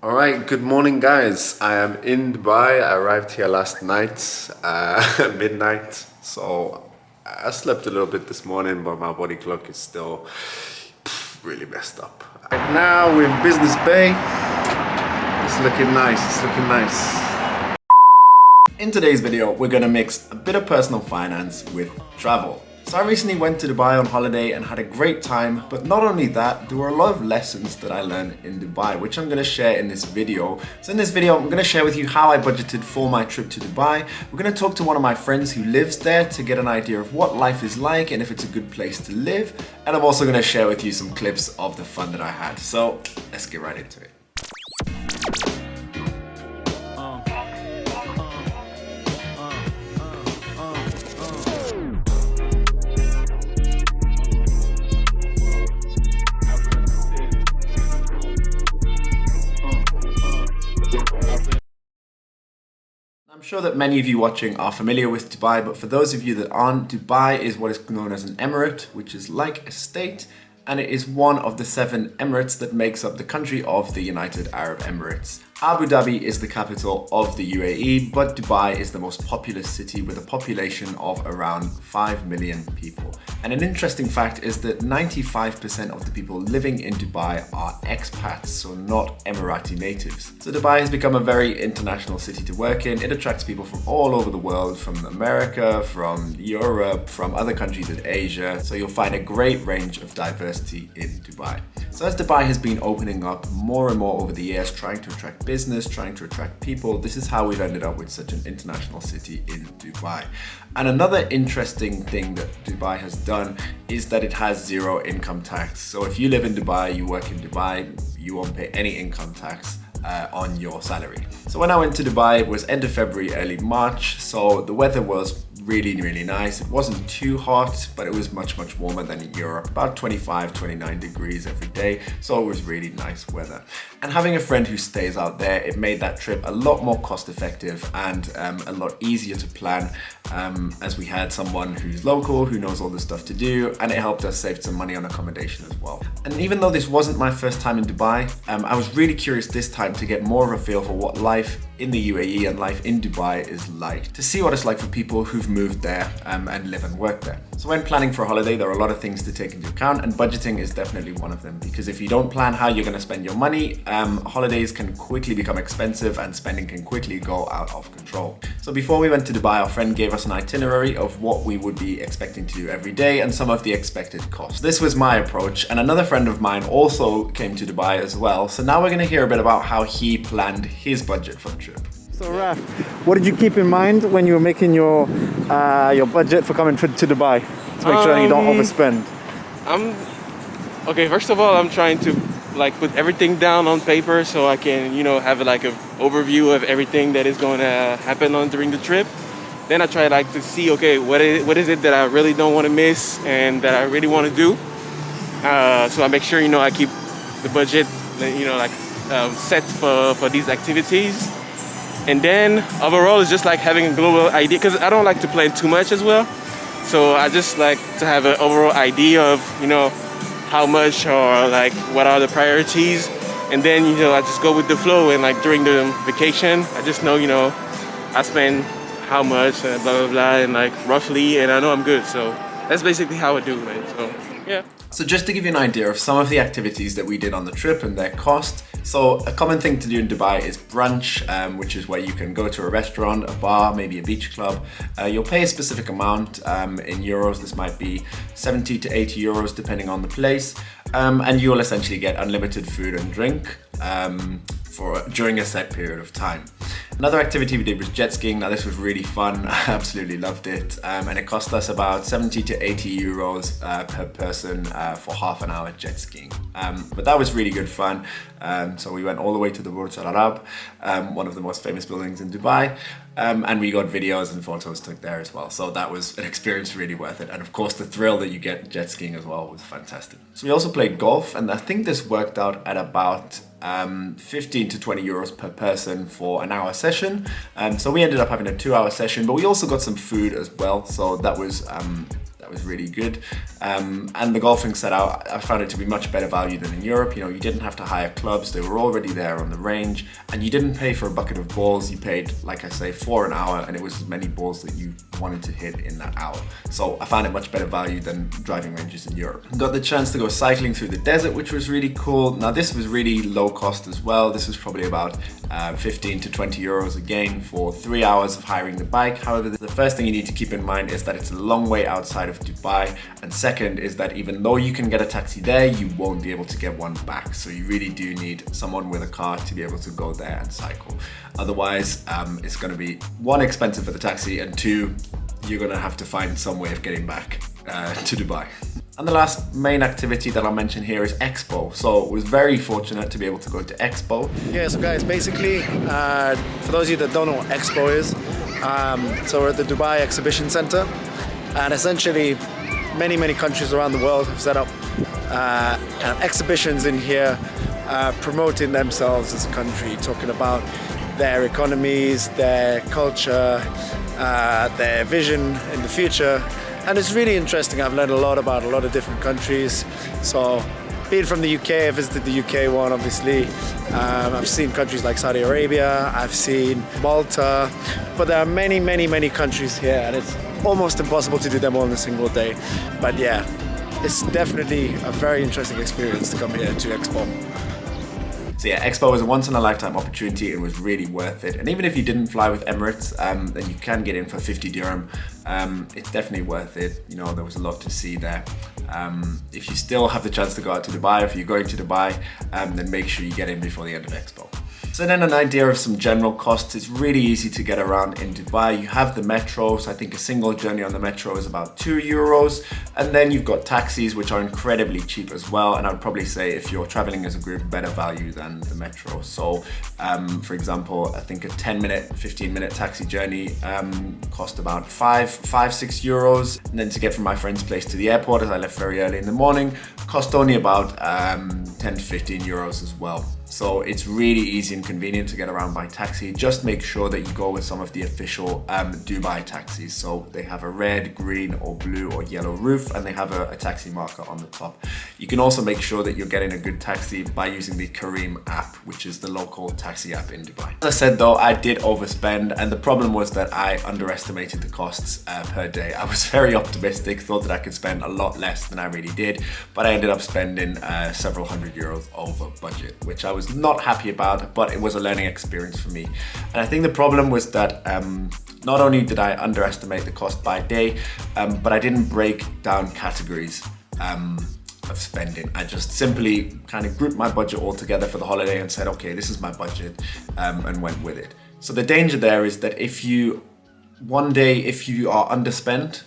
All right, good morning, guys. I am in Dubai. I arrived here last night, midnight. So I slept a little bit this morning, but my body clock is still really messed up. Right now, we're in Business Bay. It's looking nice. It's looking nice. In today's video, we're gonna mix a bit of personal finance with travel. So I recently went to Dubai on holiday and had a great time, but not only that, there were a lot of lessons that I learned in Dubai, which I'm going to share in this video. So in this video, I'm going to share with you how I budgeted for my trip to Dubai. We're going to talk to one of my friends who lives there to get an idea of what life is like and if it's a good place to live. And I'm also going to share with you some clips of the fun that I had. So let's get right into it. I'm sure that many of you watching are familiar with Dubai, but for those of you that aren't, Dubai is what is known as an emirate, which is like a state, and it is one of the 7 emirates that makes up the country of the United Arab Emirates. Abu Dhabi is the capital of the UAE, but Dubai is the most populous city with a population of around 5 million people. And an interesting fact is that 95% of the people living in Dubai are expats, so not Emirati natives. So Dubai has become a very international city to work in. It attracts people from all over the world, from America, from Europe, from other countries in Asia. So you'll find a great range of diversity in Dubai. So as Dubai has been opening up more and more over the years, trying to attract business, trying to attract people, this is how we've ended up with such an international city in Dubai. And another interesting thing that Dubai has done is that it has 0 income tax. So if you live in Dubai, you work in Dubai, you won't pay any income tax on your salary. So when I went to Dubai, it was end of February, early March. So the weather was really nice. It wasn't too hot, but it was much warmer than in Europe, about 25-29 degrees every day. So it was really nice weather. And having a friend who stays out there, it made that trip a lot more cost effective and a lot easier to plan, as we had someone who's local, who knows all the stuff to do, and it helped us save some money on accommodation as well. And even though this wasn't my first time in Dubai, I was really curious this time to get more of a feel for what life in the UAE and life in Dubai is like, to see what it's like for people who've moved there and live and work there. So when planning for a holiday, there are a lot of things to take into account, and budgeting is definitely one of them, because if you don't plan how you're going to spend your money, holidays can quickly become expensive and spending can quickly go out of control. So before we went to Dubai, our friend gave us an itinerary of what we would be expecting to do every day and some of the expected costs. This was my approach, and another friend of mine also came to Dubai as well. So now we're going to hear a bit about how he planned his budget for the trip. So Raf, what did you keep in mind when you were making your budget for coming to Dubai to make sure that you don't overspend? Okay, first of all, I'm trying to put everything down on paper so I can, have an overview of everything that is going to happen during the trip. Then I try to see, okay, what is it that I really don't want to miss and that I really want to do. So I make sure, I keep the budget, set for these activities. And then overall, it's just having a global idea, because I don't like to plan too much as well. So I just like to have an overall idea of, how much or what are the priorities. And then, I just go with the flow, and during the vacation, I just know, I spend how much and blah, blah, blah, and roughly, and I know I'm good. So that's basically how I do it. So, yeah. So just to give you an idea of some of the activities that we did on the trip and their cost. So a common thing to do in Dubai is brunch, which is where you can go to a restaurant, a bar, maybe a beach club. You'll pay a specific amount in euros. This might be 70 to 80 euros depending on the place. And you'll essentially get unlimited food and drink during a set period of time. Another activity we did was jet skiing. Now this was really fun. I absolutely loved it. And it cost us about 70 to 80 euros per person for half an hour jet skiing. But that was really good fun. So we went all the way to the Burj Al Arab, one of the most famous buildings in Dubai. And we got videos and photos took there as well. So that was an experience really worth it. And of course, the thrill that you get jet skiing as well was fantastic. So we also played golf, and I think this worked out at about 15 to 20 euros per person for an hour session. So we ended up having a 2-hour session, but we also got some food as well. So that was that was really good. And the golfing setup, I found it to be much better value than in Europe. You know, you didn't have to hire clubs, they were already there on the range, and you didn't pay for a bucket of balls. You paid, like I say, for an hour, and it was as many balls that you wanted to hit in that hour. So I found it much better value than driving ranges in Europe. Got the chance to go cycling through the desert, which was really cool. Now this was really low cost as well. This was probably about 15 to 20 euros again for 3 hours of hiring the bike. However, the first thing you need to keep in mind is that it's a long way outside of Dubai, and second is that even though you can get a taxi there, you won't be able to get one back. So you really do need someone with a car to be able to go there and cycle. Otherwise, it's going to be one, expensive for the taxi, and two, you're going to have to find some way of getting back to Dubai. And the last main activity that I'll mention here is Expo. So I was very fortunate to be able to go to Expo. Yeah, so guys, basically, for those of you that don't know what Expo is, so we're at the Dubai Exhibition Center, and essentially many countries around the world have set up kind of exhibitions in here, promoting themselves as a country, talking about their economies, their culture, their vision in the future. And it's really interesting. I've learned a lot about a lot of different countries. So being from the UK, I visited the UK one, obviously. I've seen countries like Saudi Arabia, I've seen Malta, but there are many countries here, and it's almost impossible to do them all in a single day. But yeah, it's definitely a very interesting experience to come here to Expo. So yeah, Expo was a once-in-a-lifetime opportunity. It was really worth it. And even if you didn't fly with Emirates, then you can get in for 50 dirham. It's definitely worth it. You know, there was a lot to see there. If you still have the chance to go out to Dubai, or if you're going to Dubai, then make sure you get in before the end of Expo. So then an idea of some general costs. It's really easy to get around in Dubai. You have the metro, so I think a single journey on the metro is about 2 euros. And then you've got taxis, which are incredibly cheap as well. And I'd probably say if you're traveling as a group, better value than the metro. So for example, I think a 10-minute, 15-minute taxi journey cost about 6 euros. And then to get from my friend's place to the airport, as I left very early in the morning, cost only about 10 to 15 euros as well. So it's really easy and convenient to get around by taxi. Just make sure that you go with some of the official Dubai taxis. So they have a red, green or blue or yellow roof, and they have a taxi marker on the top. You can also make sure that you're getting a good taxi by using the Careem app, which is the local taxi app in Dubai. As I said though, I did overspend, and the problem was that I underestimated the costs per day. I was very optimistic, thought that I could spend a lot less than I really did, but I ended up spending several hundred euros over budget, which I was not happy about, but it was a learning experience for me. And I think the problem was that not only did I underestimate the cost by day, but I didn't break down categories of spending. I just simply kind of grouped my budget all together for the holiday and said, okay, this is my budget, and went with it. So the danger there is that if you are underspent,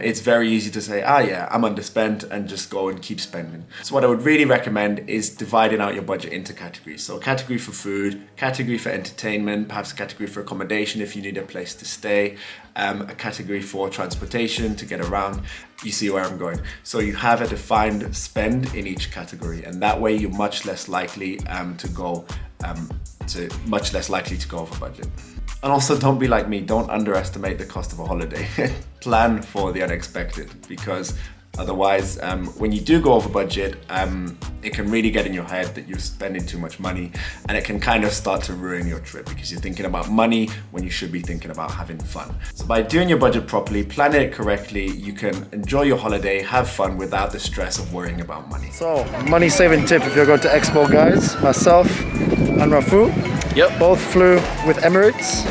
it's very easy to say, yeah, I'm underspent, and just go and keep spending. So what I would really recommend is dividing out your budget into categories. So a category for food, category for entertainment, perhaps a category for accommodation if you need a place to stay, a category for transportation to get around. You see where I'm going. So you have a defined spend in each category, and that way you're much less likely to go over budget. And also, don't be like me, don't underestimate the cost of a holiday. Plan for the unexpected, because otherwise, when you do go over budget, it can really get in your head that you're spending too much money, and it can kind of start to ruin your trip because you're thinking about money when you should be thinking about having fun. So by doing your budget properly, planning it correctly, you can enjoy your holiday, have fun without the stress of worrying about money. So, money saving tip if you're going to Expo, guys. Myself and Rafu, both flew with Emirates.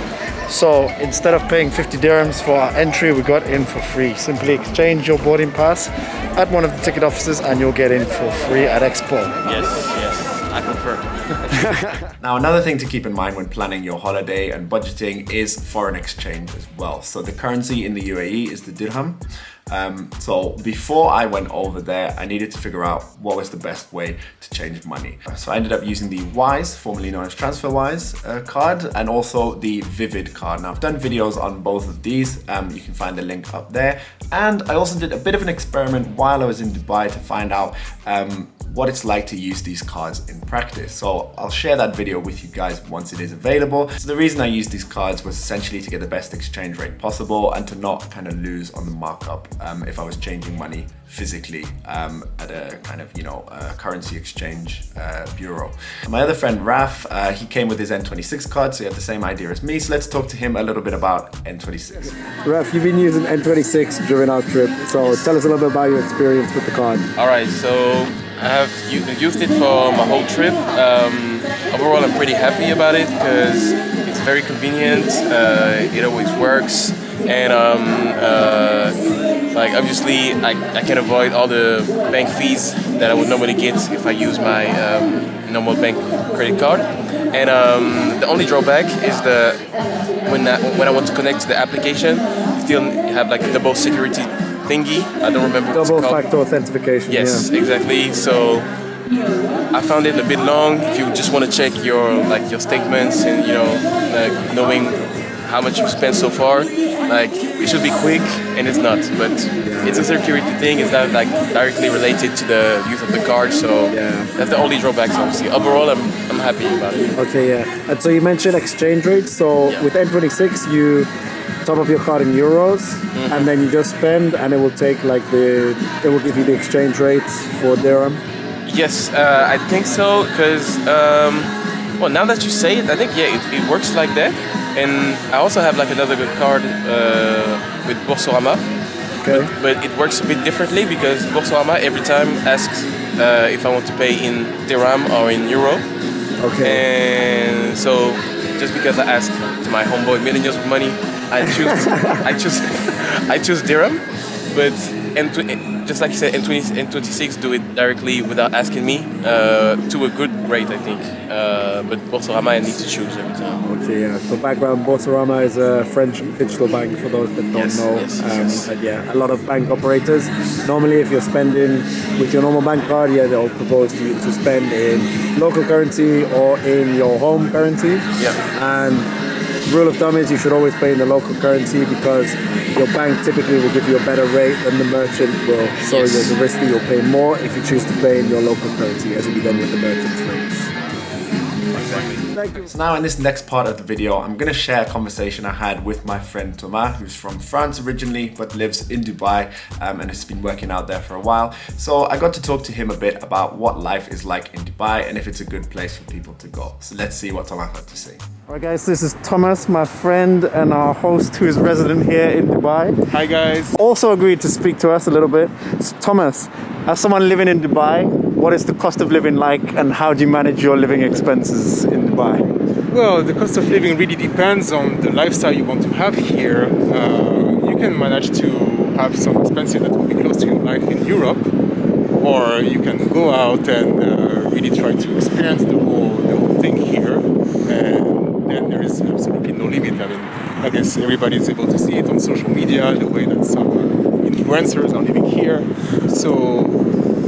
So instead of paying 50 dirhams for our entry, we got in for free. Simply exchange your boarding pass at one of the ticket offices and you'll get in for free at Expo. Yes, I confirm. Now, another thing to keep in mind when planning your holiday and budgeting is foreign exchange as well. So the currency in the UAE is the dirham. So before I went over there, I needed to figure out what was the best way to change money. So I ended up using the Wise, formerly known as TransferWise card, and also the Vivid card. Now I've done videos on both of these. You can find the link up there. And I also did a bit of an experiment while I was in Dubai to find out what it's like to use these cards in practice. So I'll share that video with you guys once it is available. So the reason I used these cards was essentially to get the best exchange rate possible and to not kind of lose on the markup if I was changing money physically at a kind of, currency exchange bureau. My other friend Raf, he came with his N26 card, so he had the same idea as me. So let's talk to him a little bit about N26. Raf, you've been using N26 during our trip, so tell us a little bit about your experience with the card. All right, so I have used it for my whole trip. Overall, I'm pretty happy about it because it's very convenient. It always works, and like obviously, I can avoid all the bank fees that I would normally get if I use my normal bank credit card. And the only drawback is when I want to connect to the application, you still have like a double security thingy. I don't remember what it's called. Double factor authentication. Yes, yeah. exactly. So I found it a bit long. If you just want to check your statements and like knowing how much you've spent so far, like it should be quick, and it's not. But it's a security thing. It's not like directly related to the use of the card. So that's the only drawbacks, obviously. Overall, I'm happy about it. Okay, yeah. And so you mentioned exchange rates. So with N26, you top up your card in euros, and then you just spend, and it will take it will give you the exchange rates for dirham. Yes, I think so. Because well, now that you say it, I think it works like that. And I also have like another good card with Boursorama. Okay. But it works a bit differently because Boursorama every time asks if I want to pay in dirham or in euro. Okay. And so just because I asked to my homeboy Millennials with money, I choose dirham. But just like you said, N26 do it directly without asking me to a good rate, I think. But Boursorama I need to choose every time. Okay, yeah. So background, Boursorama is a French digital bank for those that don't know. Yes. And yeah, a lot of bank operators. Normally, if you're spending with your normal bank card, they'll propose to you to spend in local currency or in your home currency. Yeah. And rule of thumb is you should always pay in the local currency because your bank typically will give you a better rate than the merchant will. So there's a risk that you'll pay more if you choose to pay in your local currency, as will be done with the merchant's rates. Thank you. So now in this next part of the video, I'm going to share a conversation I had with my friend Thomas, who's from France originally, but lives in Dubai and has been working out there for a while. So I got to talk to him a bit about what life is like in Dubai and if it's a good place for people to go. So let's see what Thomas had to say. Alright guys, this is Thomas, my friend and our host who is resident here in Dubai. Hi guys. Also agreed to speak to us a little bit. So Thomas, as someone living in Dubai, what is the cost of living like and how do you manage your living expenses in Dubai? Well, the cost of living really depends on the lifestyle you want to have here. You can manage to have some expenses that will be close to your life in Europe, or you can go out and really try to experience the whole thing here. And then there is absolutely no limit. I mean, I guess everybody is able to see it on social media, the way that some influencers are living here. So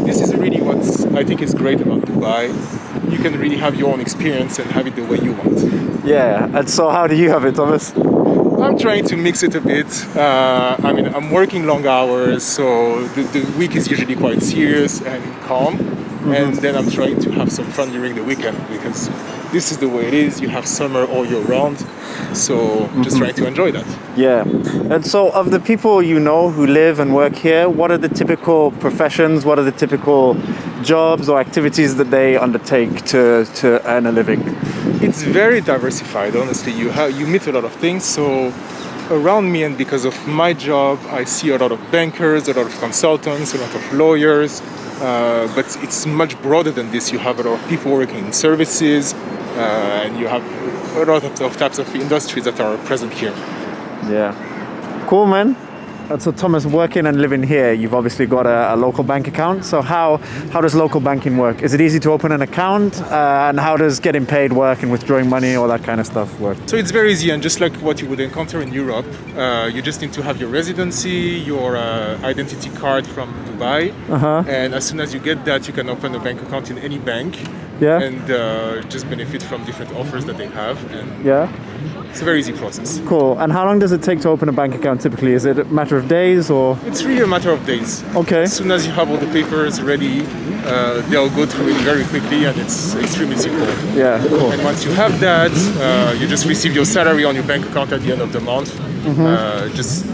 this is really what I think is great about Dubai. You can really have your own experience and have it the way you want. Yeah, and so how do you have it, Thomas? I'm trying to mix it a bit. I mean, I'm working long hours, so the week is usually quite serious and calm. And then I'm trying to have some fun during the weekend because this is the way it is. You have summer all year round. So just trying to enjoy that. Yeah. And so of the people you know who live and work here, what are the typical professions? What are the typical jobs or activities that they undertake to earn a living? It's very diversified, honestly. You meet a lot of things. So around me and because of my job, I see a lot of bankers, a lot of consultants, a lot of lawyers. But it's much broader than this. You have a lot of people working in services, and you have a lot of types of industries that are present here. Yeah. Cool, man. And so Thomas, working and living here, you've obviously got a local bank account. So how does local banking work? Is it easy to open an account? And how does getting paid work and withdrawing money, all that kind of stuff work? So it's very easy, and just like what you would encounter in Europe, you just need to have your residency, your identity card from Dubai. And as soon as you get that, you can open a bank account in any bank. Yeah. And just benefit from different offers that they have. And yeah. It's a very easy process. Cool. And how long does it take to open a bank account typically? Is it a matter of days or? It's really a matter of days. Okay. As soon as you have all the papers ready, they'll go through it very quickly and it's extremely simple. Yeah, cool. And once you have that, you just receive your salary on your bank account at the end of the month. Just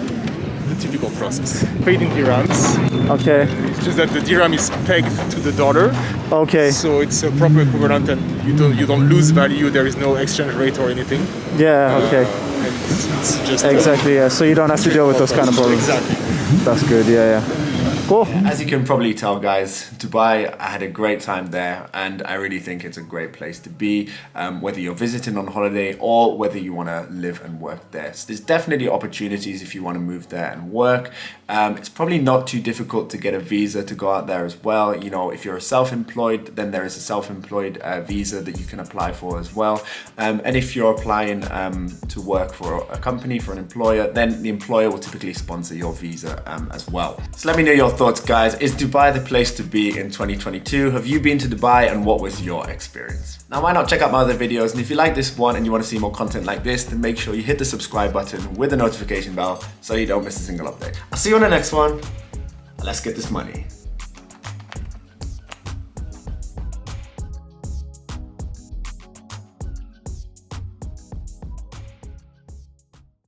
the typical process. Paid in dirhams. Okay. It's just that the dirham is pegged to the dollar. Okay. So it's a proper equivalent, and you don't lose value. There is no exchange rate or anything. Yeah. Okay. And it's just Exactly. Yeah. So you don't have to deal with those kind of problems. Exactly. That's good. Yeah. Yeah. Cool. As you can probably tell, guys, Dubai, I had a great time there, and I really think it's a great place to be, whether you're visiting on holiday or whether you want to live and work there. So there's definitely opportunities if you want to move there and work. It's probably not too difficult to get a visa to go out there as well. You know, if you're self-employed, then there is a self-employed visa that you can apply for as well. And if you're applying to work for a company, for an employer, then the employer will typically sponsor your visa as well. So let me know your thoughts, guys. Is Dubai the place to be in 2022? Have you been to Dubai, and what was your experience? Now, why not check out my other videos? And if you like this one and you want to see more content like this, then make sure you hit the subscribe button with the notification bell so you don't miss a single update. I'll see you on the next one. Let's get this money.